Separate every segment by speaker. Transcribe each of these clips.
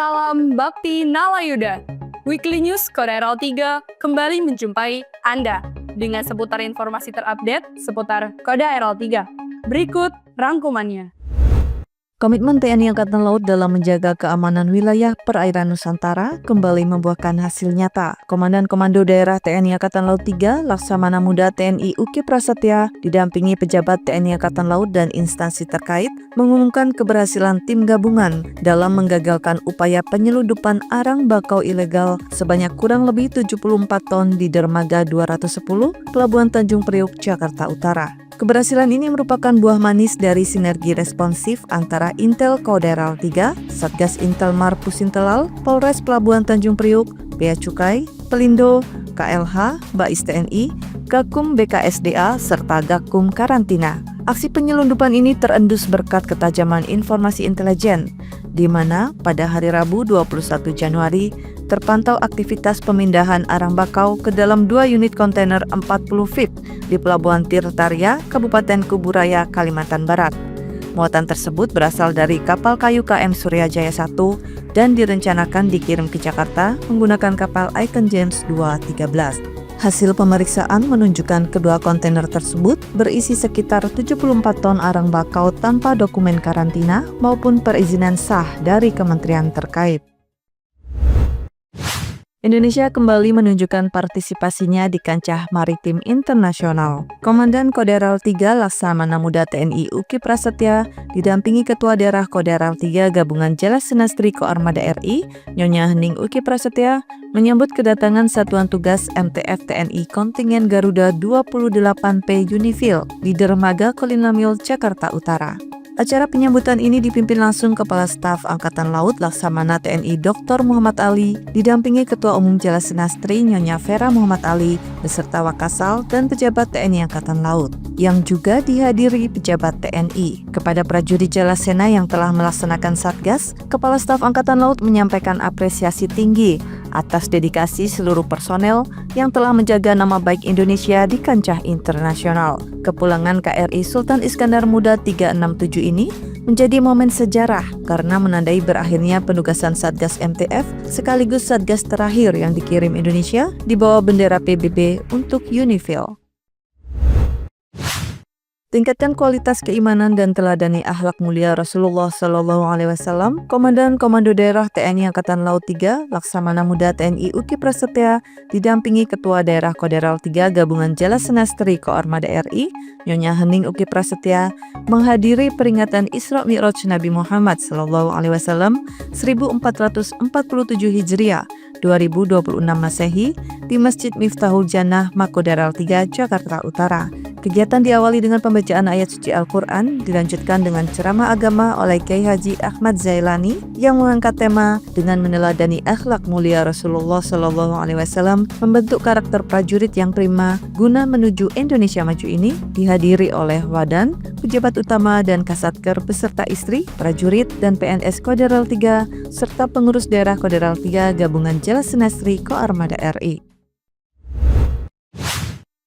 Speaker 1: Salam Bakti Nalayuda. Weekly News Kodaral 3 kembali menjumpai Anda dengan seputar informasi terupdate seputar Kodaral 3. Berikut rangkumannya.
Speaker 2: Komitmen TNI Angkatan Laut dalam menjaga keamanan wilayah perairan Nusantara kembali membuahkan hasil nyata. Komandan Komando Daerah TNI Angkatan Laut 3, Laksamana Muda TNI Uki Prasetya, didampingi pejabat TNI Angkatan Laut dan instansi terkait, mengumumkan keberhasilan tim gabungan dalam menggagalkan upaya penyeludupan arang bakau ilegal sebanyak kurang lebih 74 ton di dermaga 210, Pelabuhan Tanjung Priok, Jakarta Utara. Keberhasilan ini merupakan buah manis dari sinergi responsif antara Intel Kodaral 3, Satgas Intel Mar Pusintelal, Polres Pelabuhan Tanjung Priok, Bea Cukai, Pelindo, KLH, Bais TNI, Gakum BKSDA, serta Gakum Karantina. Aksi penyelundupan ini terendus berkat ketajaman informasi intelijen, di mana pada hari Rabu 21 Januari terpantau aktivitas pemindahan arang bakau ke dalam 2 unit kontainer 40 feet di Pelabuhan Tirtaria, Kabupaten Kuburaya, Kalimantan Barat. Muatan tersebut berasal dari kapal kayu KM Suryajaya 1 dan direncanakan dikirim ke Jakarta menggunakan kapal Icon James 213. Hasil pemeriksaan menunjukkan kedua kontainer tersebut berisi sekitar 74 ton arang bakau tanpa dokumen karantina maupun perizinan sah dari kementerian terkait. Indonesia kembali menunjukkan partisipasinya di kancah maritim internasional. Komandan Kodaral 3 Laksamana Muda TNI Uki Prasetya didampingi Ketua Daerah Kodaral 3 Gabungan Jelas Senastri Koarmada RI, Nyonya Hening Uki Prasetya, menyambut kedatangan Satuan Tugas MTF TNI Kontingen Garuda 28P Unifil di Dermaga Kolinamil, Jakarta Utara. Acara penyambutan ini dipimpin langsung Kepala Staf Angkatan Laut Laksamana TNI Dr. Muhammad Ali, didampingi Ketua Umum Jelas Senastri Nyonya Vera Muhammad Ali, beserta Wakasal dan pejabat TNI Angkatan Laut, yang juga dihadiri pejabat TNI. Kepada prajurit Jelas Sena yang telah melaksanakan Satgas, Kepala Staf Angkatan Laut menyampaikan apresiasi tinggi atas dedikasi seluruh personel yang telah menjaga nama baik Indonesia di kancah internasional. Kepulangan KRI Sultan Iskandar Muda 367 ini menjadi momen sejarah karena menandai berakhirnya penugasan Satgas MTF sekaligus Satgas terakhir yang dikirim Indonesia di bawah bendera PBB untuk Unifil. Tingkatkan kualitas keimanan dan teladani akhlak mulia Rasulullah SAW. Komandan Komando Daerah TNI Angkatan Laut 3, Laksamana Muda TNI Uki Prasetya, didampingi Ketua Daerah Kodaral 3 Gabungan Jelas Senastri Koarmada RI, Nyonya Hening Uki Prasetya, menghadiri peringatan Isra Mi'raj Nabi Muhammad SAW 1447 Hijriah 2026 Masehi di Masjid Miftahul Jannah, Makodaral 3, Jakarta Utara. Kegiatan diawali dengan pembacaan ayat suci Al-Quran, dilanjutkan dengan ceramah agama oleh Kiai Haji Ahmad Zailani yang mengangkat tema dengan meneladani akhlak mulia Rasulullah SAW membentuk karakter prajurit yang prima guna menuju Indonesia Maju ini, dihadiri oleh Wadan, pejabat utama dan Kasatker beserta istri, prajurit dan PNS Kodaral 3 serta pengurus daerah Kodaral 3 Gabungan Jelas Senastri Koarmada RI.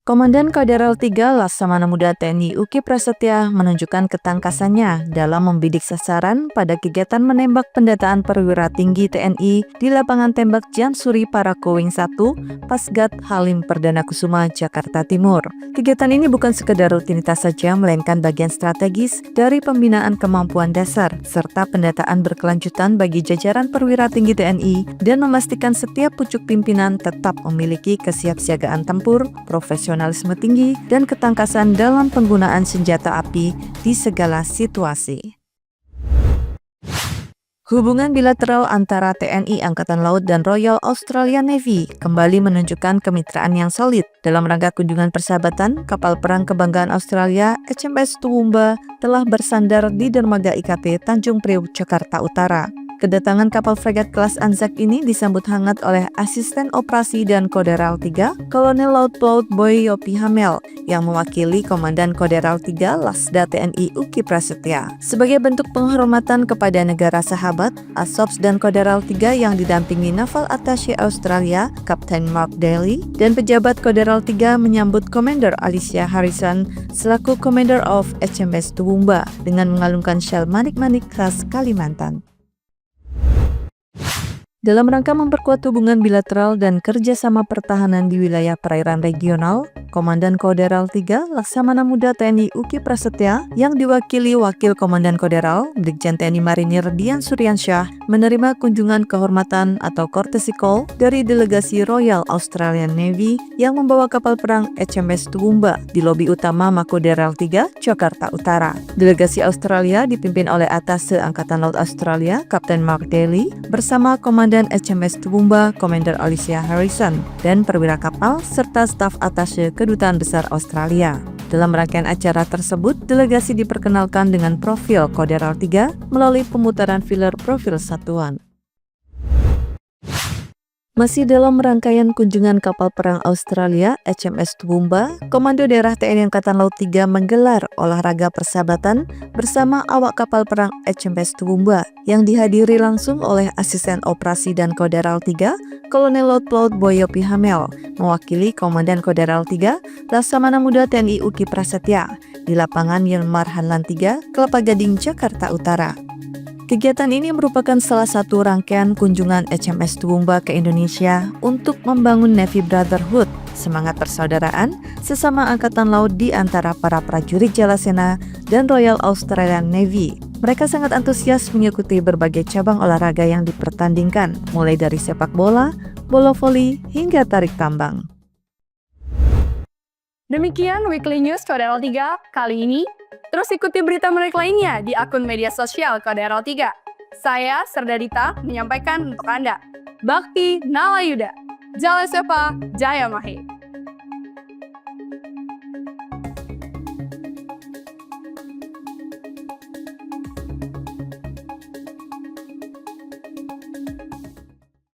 Speaker 2: Komandan Kodaral 3 Laksamana Muda TNI Uki Prasetya menunjukkan ketangkasannya dalam membidik sasaran pada kegiatan menembak pendataan perwira tinggi TNI di lapangan tembak Jansuri Parakowing 1, Pasgat Halim Perdana Kusuma, Jakarta Timur. Kegiatan ini bukan sekedar rutinitas saja, melainkan bagian strategis dari pembinaan kemampuan dasar serta pendataan berkelanjutan bagi jajaran perwira tinggi TNI dan memastikan setiap pucuk pimpinan tetap memiliki kesiapsiagaan tempur, profesionalisme tinggi, dan ketangkasan dalam penggunaan senjata api di segala situasi. Hubungan bilateral antara TNI Angkatan Laut dan Royal Australian Navy kembali menunjukkan kemitraan yang solid. Dalam rangka kunjungan persahabatan, kapal perang kebanggaan Australia HMS Toowoomba telah bersandar di dermaga IKT Tanjung Priok, Jakarta Utara. Kedatangan kapal fregat kelas Anzac ini disambut hangat oleh Asisten Operasi dan Kodaral 3, Kolonel Laut Pelaut Boy Yopi Hamel, yang mewakili Komandan Kodaral 3 Lasda TNI Uki Prasetya. Sebagai bentuk penghormatan kepada negara sahabat, Asops dan Kodaral 3 yang didampingi Naval Attaché Australia, Kapten Mark Daly, dan pejabat Kodaral 3 menyambut Commander Alicia Harrison selaku Commander of HMS Toowoomba dengan mengalungkan syal manik-manik khas Kalimantan. Dalam rangka memperkuat hubungan bilateral dan kerjasama pertahanan di wilayah perairan regional, Komandan Koderal 3 Laksamana Muda TNI Uki Prasetya yang diwakili Wakil Komandan Koderal Brigjen TNI Marinir Dian Suryansyah menerima kunjungan kehormatan atau courtesy call dari delegasi Royal Australian Navy yang membawa kapal perang HMS Toowoomba di lobi utama Makoderal 3, Jakarta Utara. Delegasi Australia dipimpin oleh Atase Angkatan Laut Australia, Kapten Mark Daly, bersama Komandan HMS Toowoomba, Commander Alicia Harrison, dan perwira kapal serta staf atase Kedutaan Besar Australia. Dalam rangkaian acara tersebut, delegasi diperkenalkan dengan profil Koderal 3 melalui pemutaran filler profil satuan. Masih dalam rangkaian kunjungan kapal perang Australia HMS Toowoomba, Komando Daerah TNI Angkatan Laut 3 menggelar olahraga persahabatan bersama awak kapal perang HMS Toowoomba yang dihadiri langsung oleh Asisten Operasi dan Koderal 3, Kolonel Laut Pelaut Boyo Pihamel, mewakili Komandan Koderal 3, Laksamana Muda TNI Uki Prasetya, di lapangan Yilmar Hanlan 3, Kelapa Gading, Jakarta Utara. Kegiatan ini merupakan salah satu rangkaian kunjungan HMS Toowoomba ke Indonesia untuk membangun Navy Brotherhood, semangat persaudaraan sesama angkatan laut di antara para prajurit Jalasena dan Royal Australian Navy. Mereka sangat antusias mengikuti berbagai cabang olahraga yang dipertandingkan, mulai dari sepak bola, bola voli, hingga tarik tambang.
Speaker 1: Demikian Weekly News Koderal 3 kali ini. Terus ikuti berita menarik lainnya di akun media sosial Koderal 3. Saya, Serdadita, menyampaikan untuk Anda. Bakti Nalayuda. Jaya Sepa, Jaya Mahe.